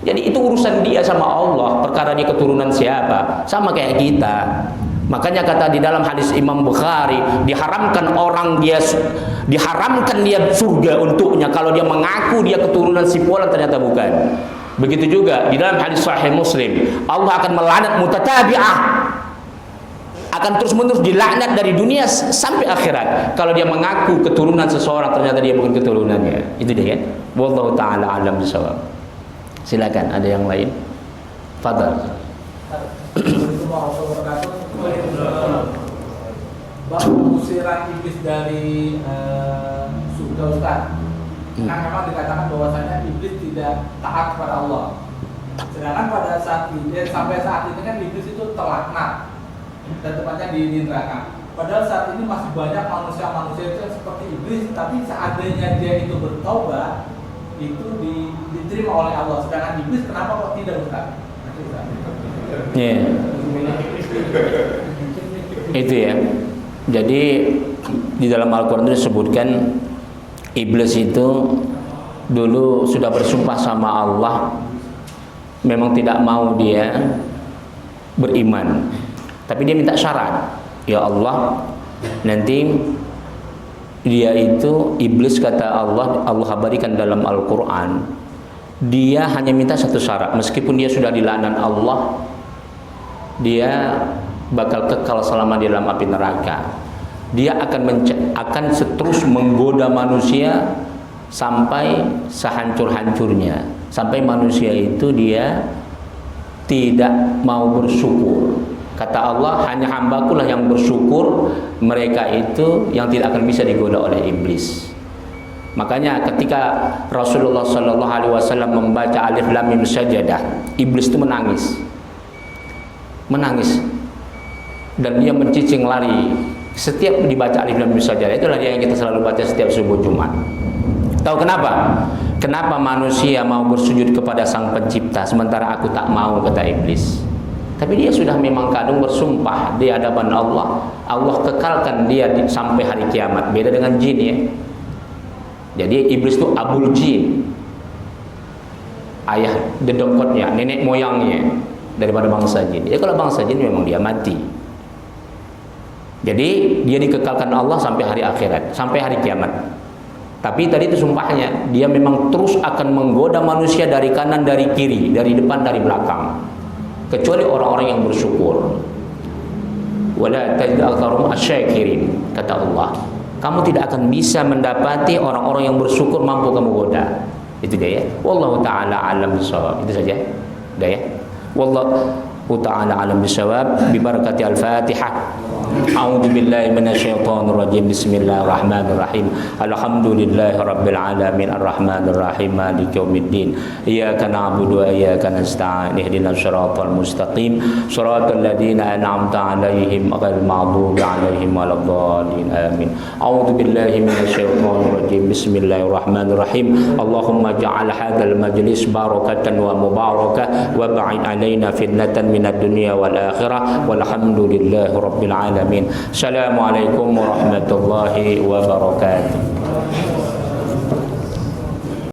Jadi itu urusan dia sama Allah, perkara dia keturunan siapa, sama kayak kita. Makanya kata di dalam hadis Imam Bukhari, diharamkan dia surga untuknya kalau dia mengaku dia keturunan si fulan ternyata bukan. Begitu juga di dalam hadis sahih Muslim, Allah akan melaknat mutatabi'ah, akan terus-menerus dilaknat dari dunia sampai akhirat kalau dia mengaku keturunan seseorang ternyata dia bukan keturunannya. Itu dia kan. Wallahu taala alam bisawab. Silakan ada yang lain. Fadhal. Bab pengusiran iblis dari surga Ustaz. Kan memang dikatakan bahwasanya iblis tidak taat kepada Allah. Sedangkan pada saat ini sampai saat ini kan iblis itu terlaknat dan tempatnya di neraka. Padahal saat ini masih banyak manusia-manusia itu yang seperti iblis, tapi seandainya dia itu bertobat, itu diterima oleh Allah. Sedangkan iblis kenapa kok tidak, Ustaz? Yeah. Itu ya. Jadi di dalam Al-Quran itu disebutkan iblis itu dulu sudah bersumpah sama Allah, memang tidak mau dia beriman, tapi dia minta syarat. Ya Allah, nanti dia itu iblis kata Allah kabarikan dalam Al-Quran, dia hanya minta satu syarat, meskipun dia sudah dilaknat Allah, dia bakal kekal selama di dalam api neraka. Dia akan terus menggoda manusia sampai sehancur-hancurnya, sampai manusia itu dia tidak mau bersyukur. Kata Allah, hanya hambaku lah yang bersyukur, mereka itu yang tidak akan bisa digoda oleh iblis. Makanya ketika Rasulullah SAW membaca Alif Lam Mim Sajadah, iblis itu menangis, dan dia mencicing lari setiap dibaca Alif Lam Mim Sajadah. Itulah dia yang kita selalu baca setiap subuh Jumat. Tahu kenapa? Kenapa manusia mau bersujud kepada Sang Pencipta sementara aku tak mau, kata iblis. Tapi dia sudah memang kadung bersumpah di hadapan Allah, Allah kekalkan dia sampai hari kiamat. Beda dengan jin ya. Jadi iblis itu abul jin, ayah dedengkotnya, nenek moyangnya daripada bangsa jin. Jadi kalau bangsa jin memang dia mati. Jadi dia dikekalkan Allah sampai hari akhirat, sampai hari kiamat. Tapi tadi itu sumpahnya, dia memang terus akan menggoda manusia dari kanan, dari kiri, dari depan, dari belakang, kecuali orang-orang yang bersyukur. Wala tajid aktsaruhum asyakirin, kata Allah. Kamu tidak akan bisa mendapati orang-orang yang bersyukur mampu kamu goda. Itu dia ya. Wallahu taala alam bisawab. Itu saja. Udah ya. Wallahu taala alam bisawab. Bi barakati al-Fatihah. A'udzu billahi minasyaitonir rajim. Bismillahirrahmanirrahim. Alhamdulillahi rabbil alamin arrahmanir rahim maliki yaumiddin. Iyyaka na'budu wa iyyaka nasta'in. Ihdinas shiratal mustaqim. Shiratal ladzina an'amta 'alaihim ghairil maghdubi 'alaihim waladdallin. Amin. A'udzu billahi minasyaitonir rajim. Bismillahirrahmanirrahim. Allahumma ja'al hadzal majlis barakatan wa mubarakah wa ba'id 'alaina fitnatan minad dunya wal akhirah. Walhamdulillahi rabbil alamin. alamin. Assalamualaikum warahmatullahi wabarakatuh.